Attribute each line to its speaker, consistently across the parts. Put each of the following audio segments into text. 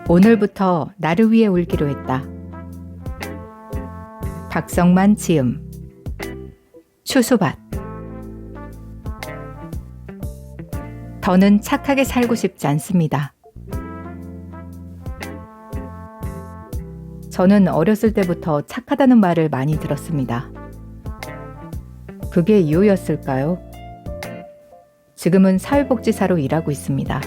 Speaker 1: 오늘부터 나를 위해 울기로 했다. 박성만 지음. 추수밭. 더는 착하게 살고 싶지 않습니다. 저는 어렸을 때부터 착하다는 말을 많이 들었습니다. 그게 이유였을까요? 지금은 사회복지사로 일하고 있습니다.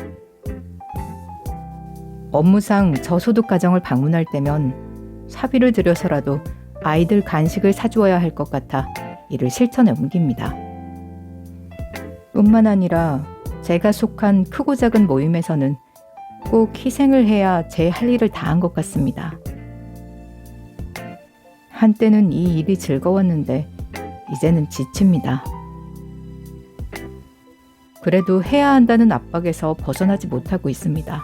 Speaker 1: 업무상 저소득 가정을 방문할 때면 사비를 들여서라도 아이들 간식을 사주어야 할 것 같아 이를 실천에 옮깁니다. 뿐만 아니라 제가 속한 크고 작은 모임에서는 꼭 희생을 해야 제 할 일을 다한 것 같습니다. 한때는 이 일이 즐거웠는데 이제는 지칩니다. 그래도 해야 한다는 압박에서 벗어나지 못하고 있습니다.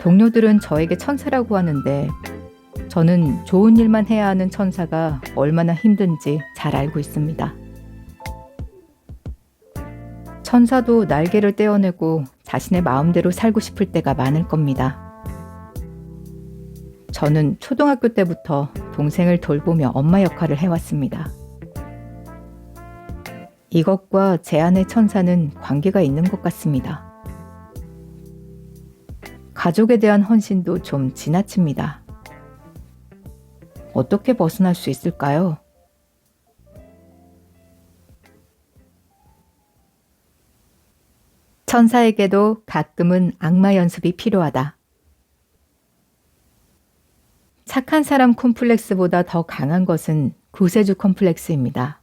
Speaker 1: 동료들은 저에게 천사라고 하는데 저는 좋은 일만 해야 하는 천사가 얼마나 힘든지 잘 알고 있습니다. 천사도 날개를 떼어내고 자신의 마음대로 살고 싶을 때가 많을 겁니다. 저는 초등학교 때부터 동생을 돌보며 엄마 역할을 해왔습니다. 이것과 제 안의 천사는 관계가 있는 것 같습니다. 가족에 대한 헌신도 좀 지나칩니다. 어떻게 벗어날 수 있을까요? 천사에게도 가끔은 악마 연습이 필요하다. 착한 사람 콤플렉스보다 더 강한 것은 구세주 콤플렉스입니다.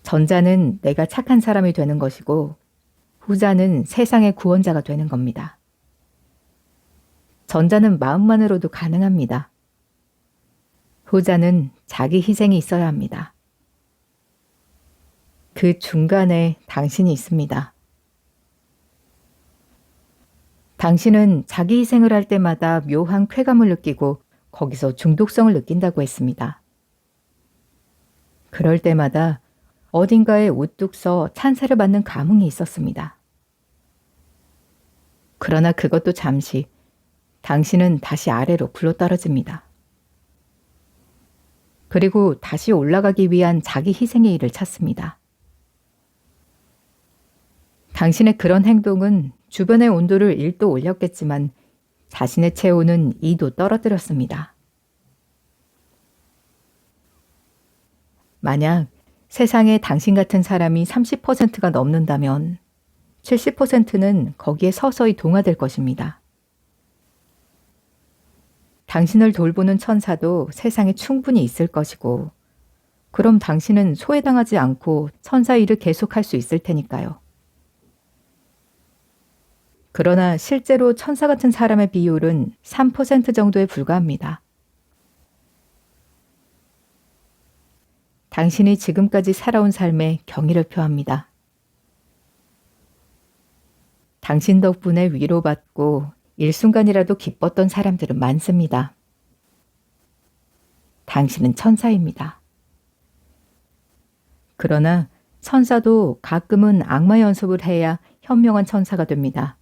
Speaker 1: 전자는 내가 착한 사람이 되는 것이고 후자는 세상의 구원자가 되는 겁니다. 전자는 마음만으로도 가능합니다. 후자는 자기 희생이 있어야 합니다. 그 중간에 당신이 있습니다. 당신은 자기 희생을 할 때마다 묘한 쾌감을 느끼고 거기서 중독성을 느낀다고 했습니다. 그럴 때마다 어딘가에 우뚝 서 찬사를 받는 감흥이 있었습니다. 그러나 그것도 잠시 당신은 다시 아래로 굴러떨어집니다. 그리고 다시 올라가기 위한 자기 희생의 일을 찾습니다. 당신의 그런 행동은 주변의 온도를 1도 올렸겠지만 자신의 체온은 2도 떨어뜨렸습니다. 만약 세상에 당신 같은 사람이 30%가 넘는다면 70%는 거기에 서서히 동화될 것입니다. 당신을 돌보는 천사도 세상에 충분히 있을 것이고 그럼 당신은 소외당하지 않고 천사 일을 계속할 수 있을 테니까요. 그러나 실제로 천사 같은 사람의 비율은 3% 정도에 불과합니다. 당신이 지금까지 살아온 삶에 경의를 표합니다. 당신 덕분에 위로받고 일순간이라도 기뻤던 사람들은 많습니다. 당신은 천사입니다. 그러나 천사도 가끔은 악마 연습을 해야 현명한 천사가 됩니다.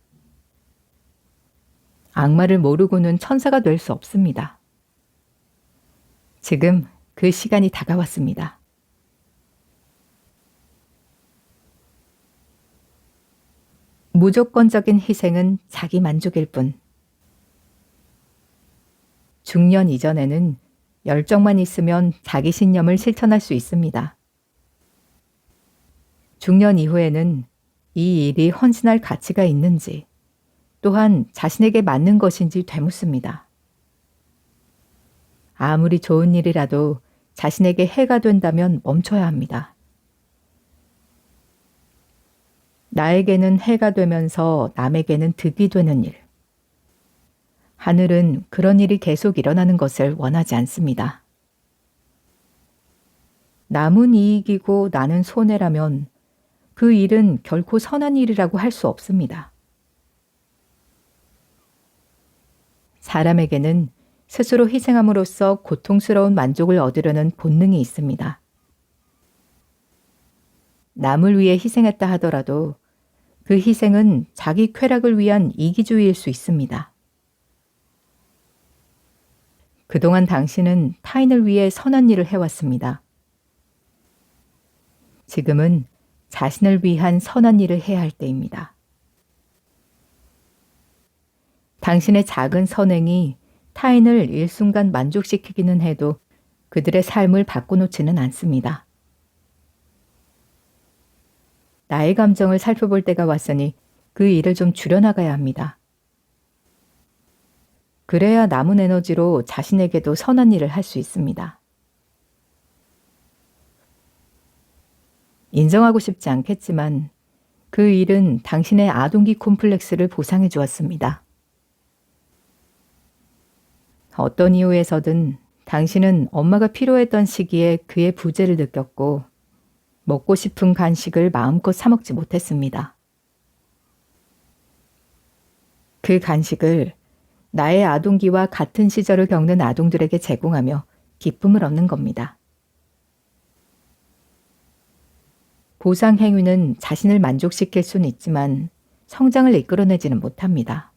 Speaker 1: 악마를 모르고는 천사가 될 수 없습니다. 지금 그 시간이 다가왔습니다. 무조건적인 희생은 자기 만족일 뿐. 중년 이전에는 열정만 있으면 자기 신념을 실천할 수 있습니다. 중년 이후에는 이 일이 헌신할 가치가 있는지, 또한 자신에게 맞는 것인지 되묻습니다. 아무리 좋은 일이라도 자신에게 해가 된다면 멈춰야 합니다. 나에게는 해가 되면서 남에게는 득이 되는 일. 하늘은 그런 일이 계속 일어나는 것을 원하지 않습니다. 남은 이익이고 나는 손해라면 그 일은 결코 선한 일이라고 할 수 없습니다. 사람에게는 스스로 희생함으로써 고통스러운 만족을 얻으려는 본능이 있습니다. 남을 위해 희생했다 하더라도 그 희생은 자기 쾌락을 위한 이기주의일 수 있습니다. 그동안 당신은 타인을 위해 선한 일을 해왔습니다. 지금은 자신을 위한 선한 일을 해야 할 때입니다. 당신의 작은 선행이 타인을 일순간 만족시키기는 해도 그들의 삶을 바꿔놓지는 않습니다. 나의 감정을 살펴볼 때가 왔으니 그 일을 좀 줄여나가야 합니다. 그래야 남은 에너지로 자신에게도 선한 일을 할 수 있습니다. 인정하고 싶지 않겠지만 그 일은 당신의 아동기 콤플렉스를 보상해 주었습니다. 어떤 이유에서든 당신은 엄마가 필요했던 시기에 그의 부재를 느꼈고 먹고 싶은 간식을 마음껏 사 먹지 못했습니다. 그 간식을 나의 아동기와 같은 시절을 겪는 아동들에게 제공하며 기쁨을 얻는 겁니다. 보상 행위는 자신을 만족시킬 수는 있지만 성장을 이끌어내지는 못합니다.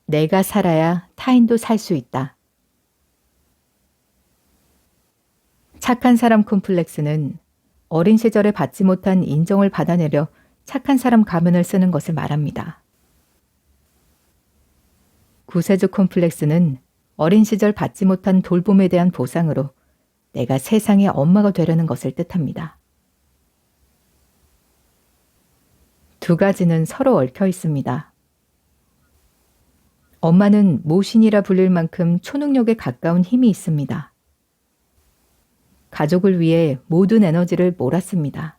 Speaker 1: 내가 살아야 타인도 살 수 있다. 착한 사람 콤플렉스는 어린 시절에 받지 못한 인정을 받아내려 착한 사람 가면을 쓰는 것을 말합니다. 구세주 콤플렉스는 어린 시절 받지 못한 돌봄에 대한 보상으로 내가 세상의 엄마가 되려는 것을 뜻합니다. 두 가지는 서로 얽혀 있습니다. 엄마는 모신이라 불릴 만큼 초능력에 가까운 힘이 있습니다. 가족을 위해 모든 에너지를 몰았습니다.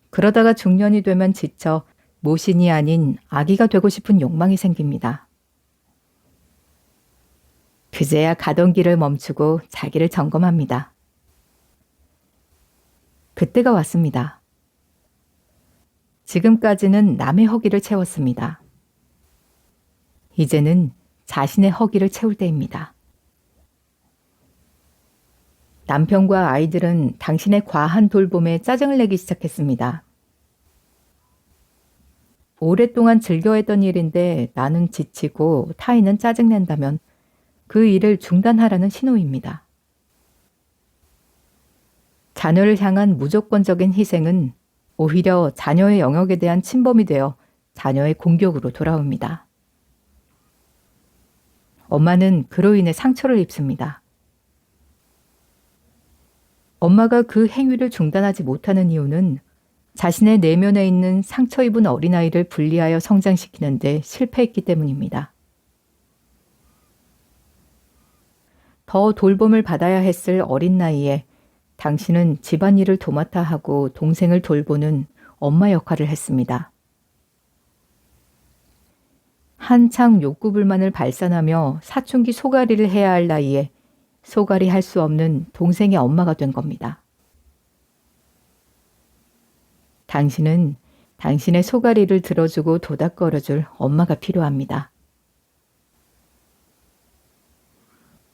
Speaker 1: 그러다가 중년이 되면 지쳐 모신이 아닌 아기가 되고 싶은 욕망이 생깁니다. 그제야 가던 길을 멈추고 자기를 점검합니다. 그때가 왔습니다. 지금까지는 남의 허기를 채웠습니다. 이제는 자신의 허기를 채울 때입니다. 남편과 아이들은 당신의 과한 돌봄에 짜증을 내기 시작했습니다. 오랫동안 즐겨했던 일인데 나는 지치고 타인은 짜증낸다면 그 일을 중단하라는 신호입니다. 자녀를 향한 무조건적인 희생은 오히려 자녀의 영역에 대한 침범이 되어 자녀의 공격으로 돌아옵니다. 엄마는 그로 인해 상처를 입습니다. 엄마가 그 행위를 중단하지 못하는 이유는 자신의 내면에 있는 상처 입은 어린아이를 분리하여 성장시키는 데 실패했기 때문입니다. 더 돌봄을 받아야 했을 어린 나이에 당신은 집안일을 도맡아 하고 동생을 돌보는 엄마 역할을 했습니다. 한창 욕구불만을 발산하며 사춘기 소가리를 해야 할 나이에 소가리 할 수 없는 동생의 엄마가 된 겁니다. 당신은 당신의 소가리를 들어주고 도닥거려줄 엄마가 필요합니다.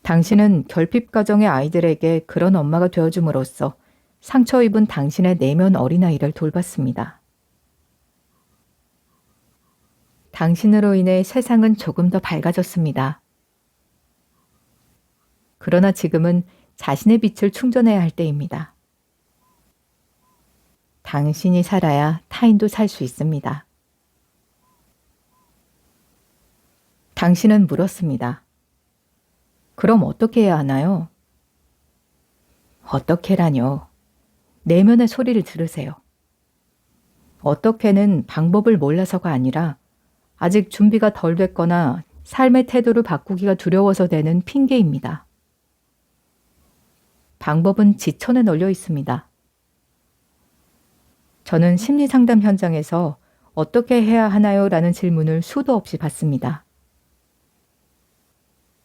Speaker 1: 당신은 결핍 가정의 아이들에게 그런 엄마가 되어줌으로써 상처 입은 당신의 내면 어린아이를 돌봤습니다. 당신으로 인해 세상은 조금 더 밝아졌습니다. 그러나 지금은 자신의 빛을 충전해야 할 때입니다. 당신이 살아야 타인도 살 수 있습니다. 당신은 물었습니다. 그럼 어떻게 해야 하나요? 어떻게라뇨. 내면의 소리를 들으세요. 어떻게는 방법을 몰라서가 아니라 아직 준비가 덜 됐거나 삶의 태도를 바꾸기가 두려워서 되는 핑계입니다. 방법은 지천에 널려 있습니다. 저는 심리상담 현장에서 어떻게 해야 하나요? 라는 질문을 수도 없이 받습니다.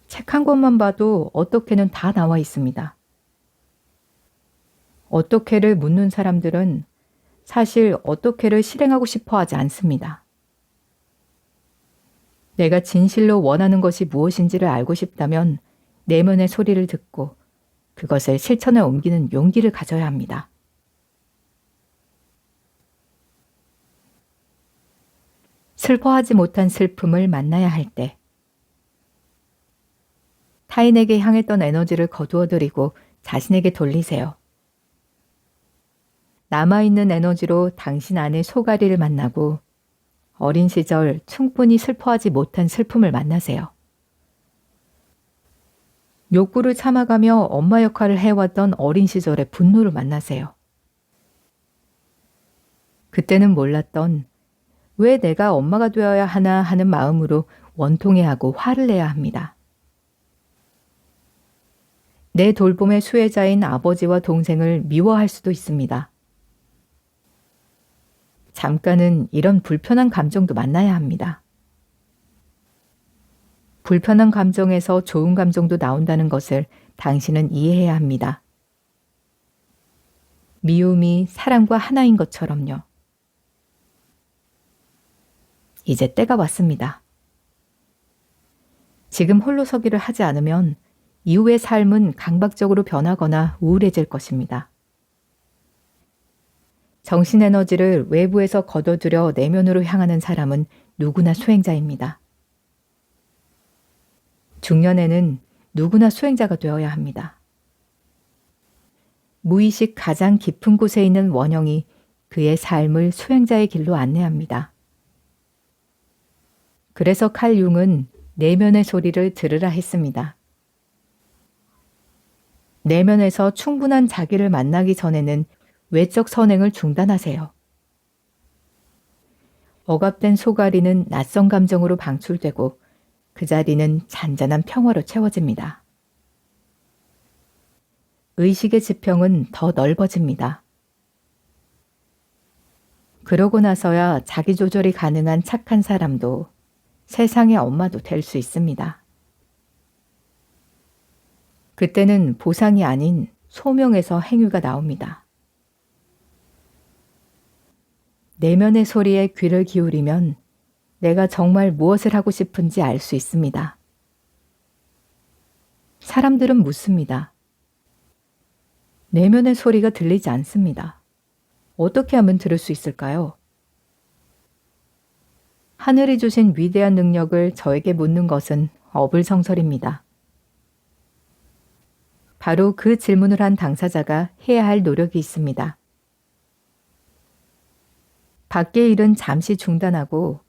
Speaker 1: 책 한 권만 봐도 어떻게는 다 나와 있습니다. 어떻게를 묻는 사람들은 사실 어떻게를 실행하고 싶어 하지 않습니다. 내가 진실로 원하는 것이 무엇인지를 알고 싶다면 내면의 소리를 듣고 그것을 실천에 옮기는 용기를 가져야 합니다. 슬퍼하지 못한 슬픔을 만나야 할 때, 타인에게 향했던 에너지를 거두어들이고 자신에게 돌리세요. 남아있는 에너지로 당신 안의 소가리를 만나고 어린 시절 충분히 슬퍼하지 못한 슬픔을 만나세요. 욕구를 참아가며 엄마 역할을 해왔던 어린 시절의 분노를 만나세요. 그때는 몰랐던 왜 내가 엄마가 되어야 하나 하는 마음으로 원통해하고 화를 내야 합니다. 내 돌봄의 수혜자인 아버지와 동생을 미워할 수도 있습니다. 잠깐은 이런 불편한 감정도 만나야 합니다. 불편한 감정에서 좋은 감정도 나온다는 것을 당신은 이해해야 합니다. 미움이 사랑과 하나인 것처럼요. 이제 때가 왔습니다. 지금 홀로 서기를 하지 않으면 이후의 삶은 강박적으로 변하거나 우울해질 것입니다. 정신 에너지를 외부에서 걷어들여 내면으로 향하는 사람은 누구나 수행자입니다. 중년에는 누구나 수행자가 되어야 합니다. 무의식 가장 깊은 곳에 있는 원형이 그의 삶을 수행자의 길로 안내합니다. 그래서 칼 융은 내면의 소리를 들으라 했습니다. 내면에서 충분한 자기를 만나기 전에는 외적 선행을 중단하세요. 억압된 소가리는 낯선 감정으로 방출되고 그 자리는 잔잔한 평화로 채워집니다. 의식의 지평은 더 넓어집니다. 그러고 나서야 자기 조절이 가능한 착한 사람도 세상의 엄마도 될 수 있습니다. 그때는 보상이 아닌 소명에서 행위가 나옵니다. 내면의 소리에 귀를 기울이면 내가 정말 무엇을 하고 싶은지 알 수 있습니다. 사람들은 묻습니다. 내면의 소리가 들리지 않습니다. 어떻게 하면 들을 수 있을까요? 하늘이 주신 위대한 능력을 저에게 묻는 것은 어불성설입니다. 바로 그 질문을 한 당사자가 해야 할 노력이 있습니다. 밖의 일은 잠시 중단하고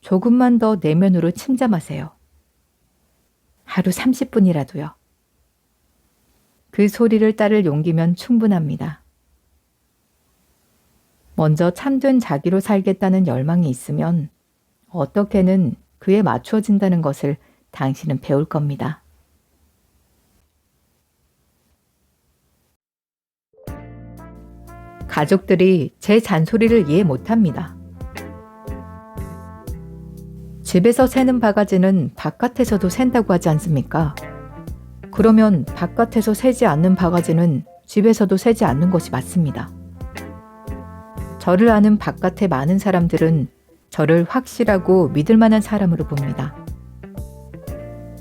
Speaker 1: 조금만 더 내면으로 침잠하세요. 하루 30분이라도요. 그 소리를 따를 용기면 충분합니다. 먼저 참된 자기로 살겠다는 열망이 있으면 어떻게는 그에 맞추어진다는 것을 당신은 배울 겁니다. 가족들이 제 잔소리를 이해 못합니다. 집에서 새는 바가지는 바깥에서도 샌다고 하지 않습니까? 그러면 바깥에서 새지 않는 바가지는 집에서도 새지 않는 것이 맞습니다. 저를 아는 바깥의 많은 사람들은 저를 확실하고 믿을 만한 사람으로 봅니다.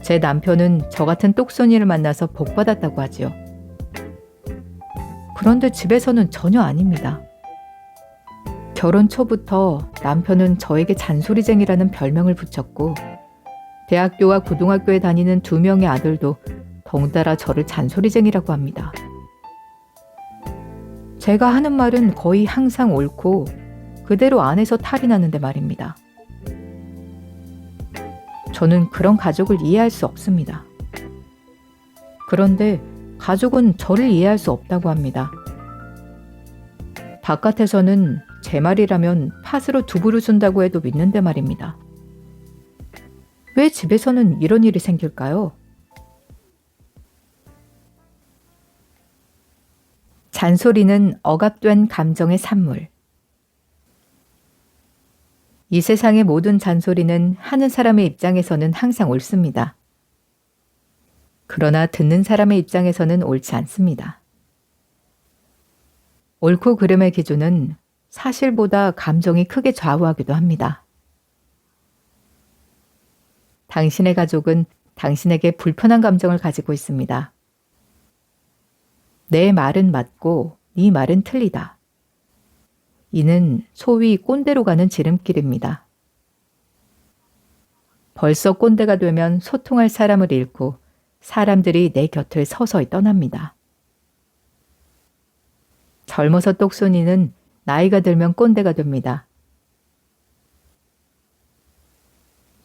Speaker 1: 제 남편은 저 같은 똑손이를 만나서 복받았다고 하지요. 그런데 집에서는 전혀 아닙니다. 결혼 초부터 남편은 저에게 잔소리쟁이라는 별명을 붙였고 대학교와 고등학교에 다니는 2명의 아들도 덩달아 저를 잔소리쟁이라고 합니다. 제가 하는 말은 거의 항상 옳고 그대로 안 해서 탈이 나는데 말입니다. 저는 그런 가족을 이해할 수 없습니다. 그런데 가족은 저를 이해할 수 없다고 합니다. 바깥에서는 제 말이라면 팥으로 두부를 준다고 해도 믿는데 말입니다. 왜 집에서는 이런 일이 생길까요? 잔소리는 억압된 감정의 산물. 이 세상의 모든 잔소리는 하는 사람의 입장에서는 항상 옳습니다. 그러나 듣는 사람의 입장에서는 옳지 않습니다. 옳고 그름의 기준은 사실보다 감정이 크게 좌우하기도 합니다. 당신의 가족은 당신에게 불편한 감정을 가지고 있습니다. 내 말은 맞고 네 말은 틀리다. 이는 소위 꼰대로 가는 지름길입니다. 벌써 꼰대가 되면 소통할 사람을 잃고 사람들이 내 곁을 서서히 떠납니다. 젊어서 똑손이는 나이가 들면 꼰대가 됩니다.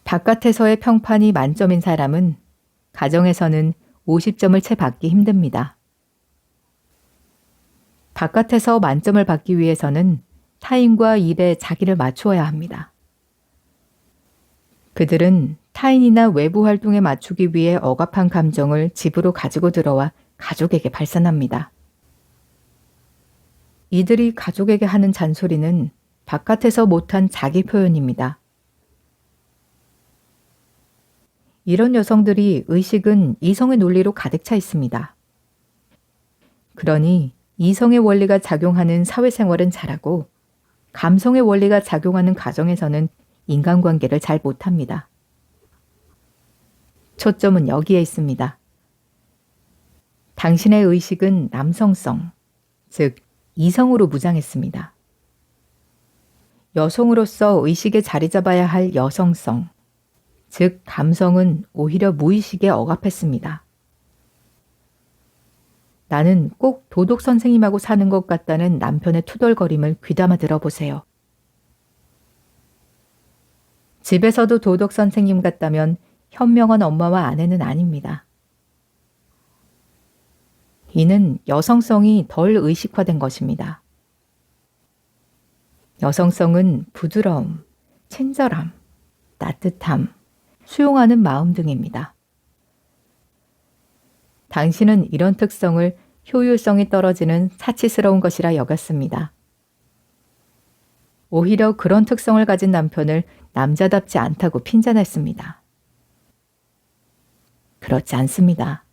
Speaker 1: 바깥에서의 평판이 만점인 사람은 가정에서는 50점을 채 받기 힘듭니다. 바깥에서 만점을 받기 위해서는 타인과 일에 자기를 맞추어야 합니다. 그들은 타인이나 외부 활동에 맞추기 위해 억압한 감정을 집으로 가지고 들어와 가족에게 발산합니다. 이들이 가족에게 하는 잔소리는 바깥에서 못한 자기 표현입니다. 이런 여성들이 의식은 이성의 논리로 가득 차 있습니다. 그러니 이성의 원리가 작용하는 사회생활은 잘하고 감성의 원리가 작용하는 가정에서는 인간관계를 잘 못합니다. 초점은 여기에 있습니다. 당신의 의식은 남성성, 즉 이성으로 무장했습니다. 여성으로서 의식에 자리 잡아야 할 여성성, 즉 감성은 오히려 무의식에 억압했습니다. 나는 꼭 도덕 선생님하고 사는 것 같다는 남편의 투덜거림을 귀담아 들어보세요. 집에서도 도덕 선생님 같다면 현명한 엄마와 아내는 아닙니다. 이는 여성성이 덜 의식화된 것입니다. 여성성은 부드러움, 친절함, 따뜻함, 수용하는 마음 등입니다. 당신은 이런 특성을 효율성이 떨어지는 사치스러운 것이라 여겼습니다. 오히려 그런 특성을 가진 남편을 남자답지 않다고 핀잔했습니다. 그렇지 않습니다.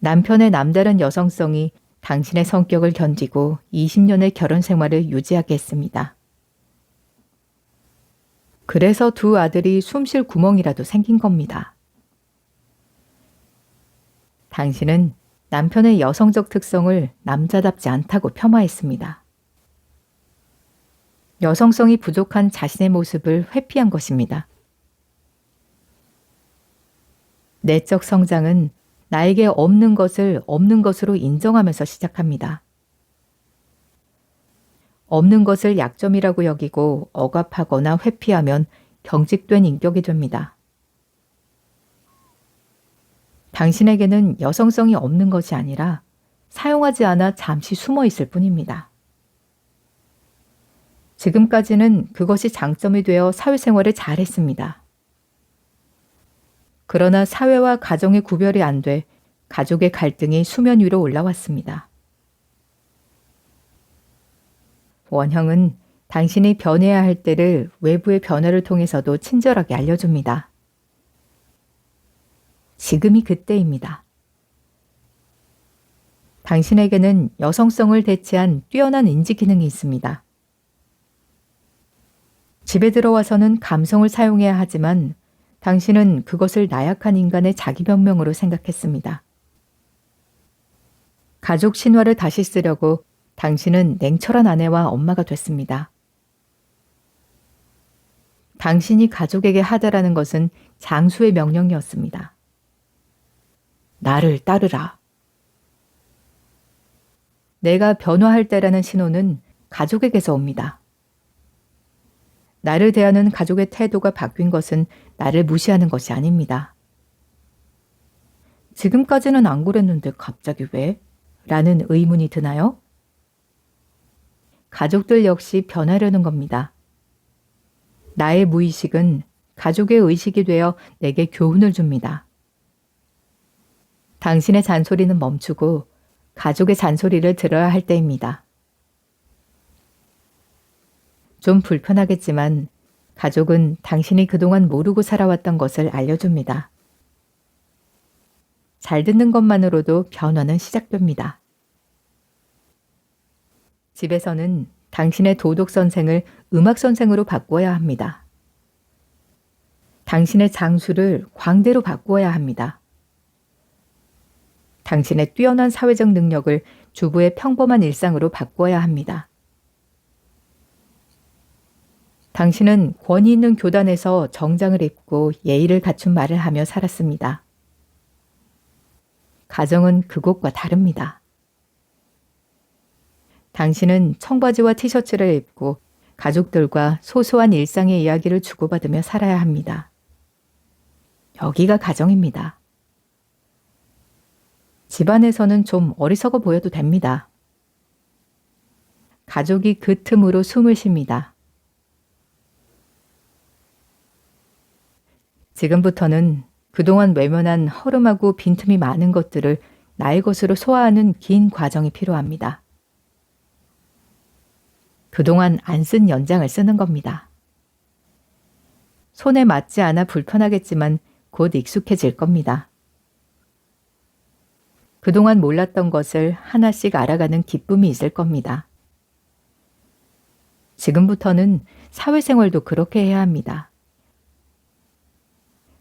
Speaker 1: 남편의 남다른 여성성이 당신의 성격을 견디고 20년의 결혼 생활을 유지하게 했습니다. 그래서 두 아들이 숨쉴 구멍이라도 생긴 겁니다. 당신은 남편의 여성적 특성을 남자답지 않다고 폄하했습니다. 여성성이 부족한 자신의 모습을 회피한 것입니다. 내적 성장은 나에게 없는 것을 없는 것으로 인정하면서 시작합니다. 없는 것을 약점이라고 여기고 억압하거나 회피하면 경직된 인격이 됩니다. 당신에게는 여성성이 없는 것이 아니라 사용하지 않아 잠시 숨어 있을 뿐입니다. 지금까지는 그것이 장점이 되어 사회생활을 잘했습니다. 그러나 사회와 가정의 구별이 안 돼 가족의 갈등이 수면 위로 올라왔습니다. 원형은 당신이 변해야 할 때를 외부의 변화를 통해서도 친절하게 알려줍니다. 지금이 그때입니다. 당신에게는 여성성을 대체한 뛰어난 인지 기능이 있습니다. 집에 들어와서는 감성을 사용해야 하지만 당신은 그것을 나약한 인간의 자기 변명으로 생각했습니다. 가족 신화를 다시 쓰려고 당신은 냉철한 아내와 엄마가 됐습니다. 당신이 가족에게 하다라는 것은 장수의 명령이었습니다. 나를 따르라. 내가 변화할 때라는 신호는 가족에게서 옵니다. 나를 대하는 가족의 태도가 바뀐 것은 나를 무시하는 것이 아닙니다. 지금까지는 안 그랬는데 갑자기 왜? 라는 의문이 드나요? 가족들 역시 변하려는 겁니다. 나의 무의식은 가족의 의식이 되어 내게 교훈을 줍니다. 당신의 잔소리는 멈추고 가족의 잔소리를 들어야 할 때입니다. 좀 불편하겠지만 가족은 당신이 그동안 모르고 살아왔던 것을 알려줍니다. 잘 듣는 것만으로도 변화는 시작됩니다. 집에서는 당신의 도덕 선생을 음악 선생으로 바꾸어야 합니다. 당신의 장수를 광대로 바꾸어야 합니다. 당신의 뛰어난 사회적 능력을 주부의 평범한 일상으로 바꾸어야 합니다. 당신은 권위 있는 교단에서 정장을 입고 예의를 갖춘 말을 하며 살았습니다. 가정은 그곳과 다릅니다. 당신은 청바지와 티셔츠를 입고 가족들과 소소한 일상의 이야기를 주고받으며 살아야 합니다. 여기가 가정입니다. 집안에서는 좀 어리석어 보여도 됩니다. 가족이 그 틈으로 숨을 쉽니다. 지금부터는 그동안 외면한 허름하고 빈틈이 많은 것들을 나의 것으로 소화하는 긴 과정이 필요합니다. 그동안 안 쓴 연장을 쓰는 겁니다. 손에 맞지 않아 불편하겠지만 곧 익숙해질 겁니다. 그동안 몰랐던 것을 하나씩 알아가는 기쁨이 있을 겁니다. 지금부터는 사회생활도 그렇게 해야 합니다.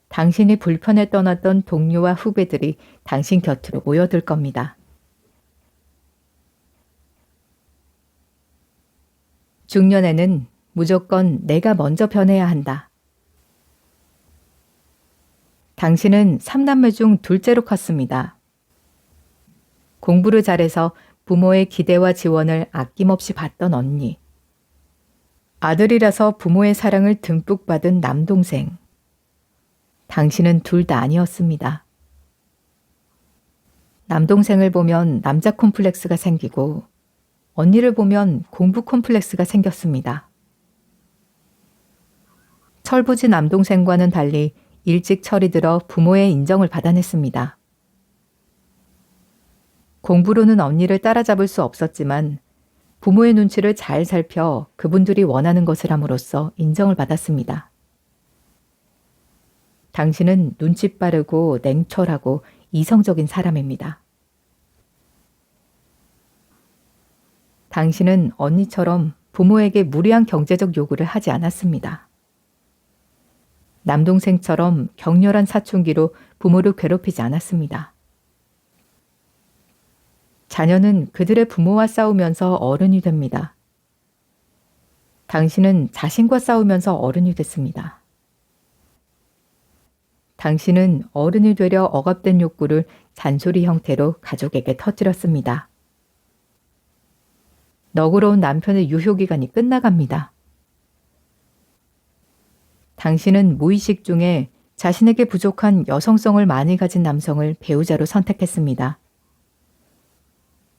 Speaker 1: 당신이 불편해 떠났던 동료와 후배들이 당신 곁으로 모여들 겁니다. 중년에는 무조건 내가 먼저 변해야 한다. 당신은 3남매 중 둘째로 컸습니다. 공부를 잘해서 부모의 기대와 지원을 아낌없이 받던 언니. 아들이라서 부모의 사랑을 듬뿍 받은 남동생. 당신은 둘 다 아니었습니다. 남동생을 보면 남자 콤플렉스가 생기고 언니를 보면 공부 콤플렉스가 생겼습니다. 철부지 남동생과는 달리 일찍 철이 들어 부모의 인정을 받아냈습니다. 공부로는 언니를 따라잡을 수 없었지만 부모의 눈치를 잘 살펴 그분들이 원하는 것을 함으로써 인정을 받았습니다. 당신은 눈치 빠르고 냉철하고 이성적인 사람입니다. 당신은 언니처럼 부모에게 무리한 경제적 요구를 하지 않았습니다. 남동생처럼 격렬한 사춘기로 부모를 괴롭히지 않았습니다. 자녀는 그들의 부모와 싸우면서 어른이 됩니다. 당신은 자신과 싸우면서 어른이 됐습니다. 당신은 어른이 되려 억압된 욕구를 잔소리 형태로 가족에게 터뜨렸습니다. 너그러운 남편의 유효기간이 끝나갑니다. 당신은 무의식 중에 자신에게 부족한 여성성을 많이 가진 남성을 배우자로 선택했습니다.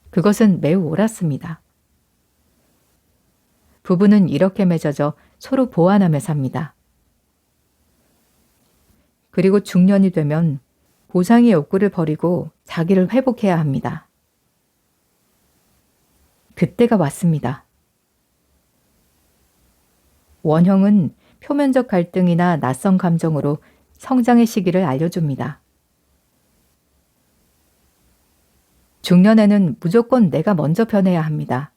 Speaker 1: 그것은 매우 옳았습니다. 부부는 이렇게 맺어져 서로 보완하며 삽니다. 그리고 중년이 되면 보상의 욕구를 버리고 자기를 회복해야 합니다. 그때가 왔습니다. 원형은 표면적 갈등이나 낯선 감정으로 성장의 시기를 알려줍니다. 중년에는 무조건 내가 먼저 변해야 합니다.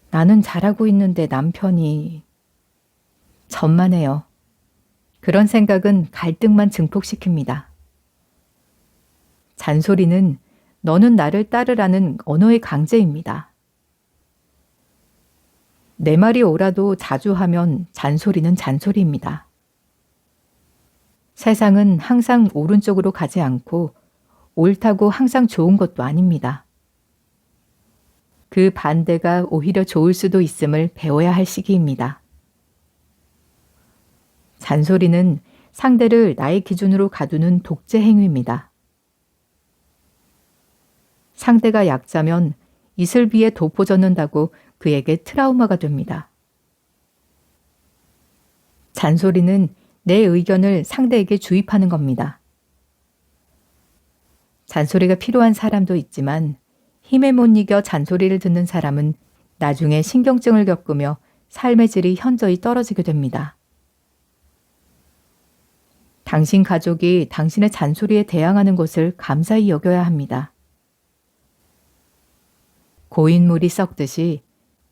Speaker 1: 나는 잘하고 있는데 남편이... 천만에요. 그런 생각은 갈등만 증폭시킵니다. 잔소리는 너는 나를 따르라는 언어의 강제입니다. 내 말이 옳아도 자주 하면 잔소리는 잔소리입니다. 세상은 항상 오른쪽으로 가지 않고 옳다고 항상 좋은 것도 아닙니다. 그 반대가 오히려 좋을 수도 있음을 배워야 할 시기입니다. 잔소리는 상대를 나의 기준으로 가두는 독재 행위입니다. 상대가 약자면 이슬비에 도포 젖는다고 그에게 트라우마가 됩니다. 잔소리는 내 의견을 상대에게 주입하는 겁니다. 잔소리가 필요한 사람도 있지만 힘에 못 이겨 잔소리를 듣는 사람은 나중에 신경증을 겪으며 삶의 질이 현저히 떨어지게 됩니다. 당신 가족이 당신의 잔소리에 대항하는 것을 감사히 여겨야 합니다. 고인물이 썩듯이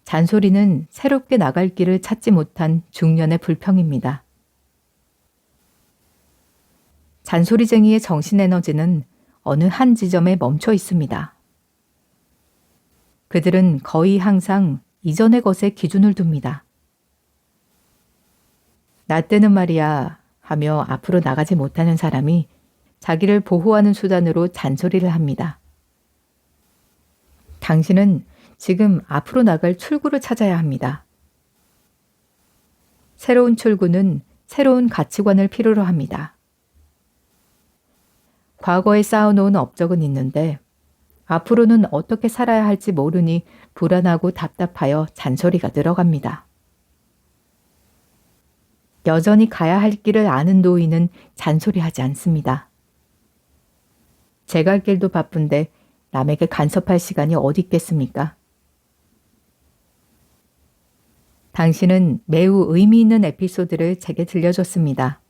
Speaker 1: 잔소리는 새롭게 나갈 길을 찾지 못한 중년의 불평입니다. 잔소리쟁이의 정신 에너지는 어느 한 지점에 멈춰 있습니다. 그들은 거의 항상 이전의 것에 기준을 둡니다. 나 때는 말이야 하며 앞으로 나가지 못하는 사람이 자기를 보호하는 수단으로 잔소리를 합니다. 당신은 지금 앞으로 나갈 출구를 찾아야 합니다. 새로운 출구는 새로운 가치관을 필요로 합니다. 과거에 쌓아놓은 업적은 있는데 앞으로는 어떻게 살아야 할지 모르니 불안하고 답답하여 잔소리가 늘어갑니다. 여전히 가야 할 길을 아는 노인은 잔소리하지 않습니다. 제 갈 길도 바쁜데 남에게 간섭할 시간이 어디 있겠습니까? 당신은 매우 의미 있는 에피소드를 제게 들려줬습니다.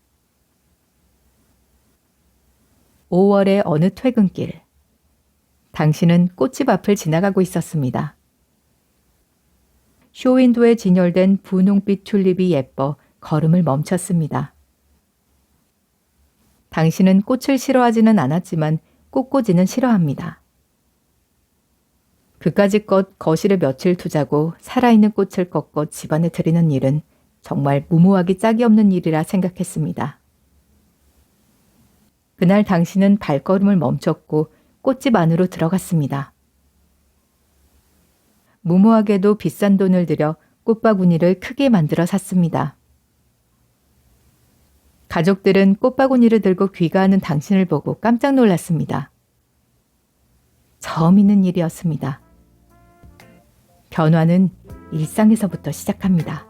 Speaker 1: 5월의 어느 퇴근길. 당신은 꽃집 앞을 지나가고 있었습니다. 쇼윈도에 진열된 분홍빛 튤립이 예뻐 걸음을 멈췄습니다. 당신은 꽃을 싫어하지는 않았지만 꽃꽂이는 싫어합니다. 그까짓것 거실에 며칠 두자고 살아있는 꽃을 꺾어 집안에 들이는 일은 정말 무모하기 짝이 없는 일이라 생각했습니다. 그날 당신은 발걸음을 멈췄고 꽃집 안으로 들어갔습니다. 무모하게도 비싼 돈을 들여 꽃바구니를 크게 만들어 샀습니다. 가족들은 꽃바구니를 들고 귀가하는 당신을 보고 깜짝 놀랐습니다. 처음 있는 일이었습니다. 변화는 일상에서부터 시작합니다.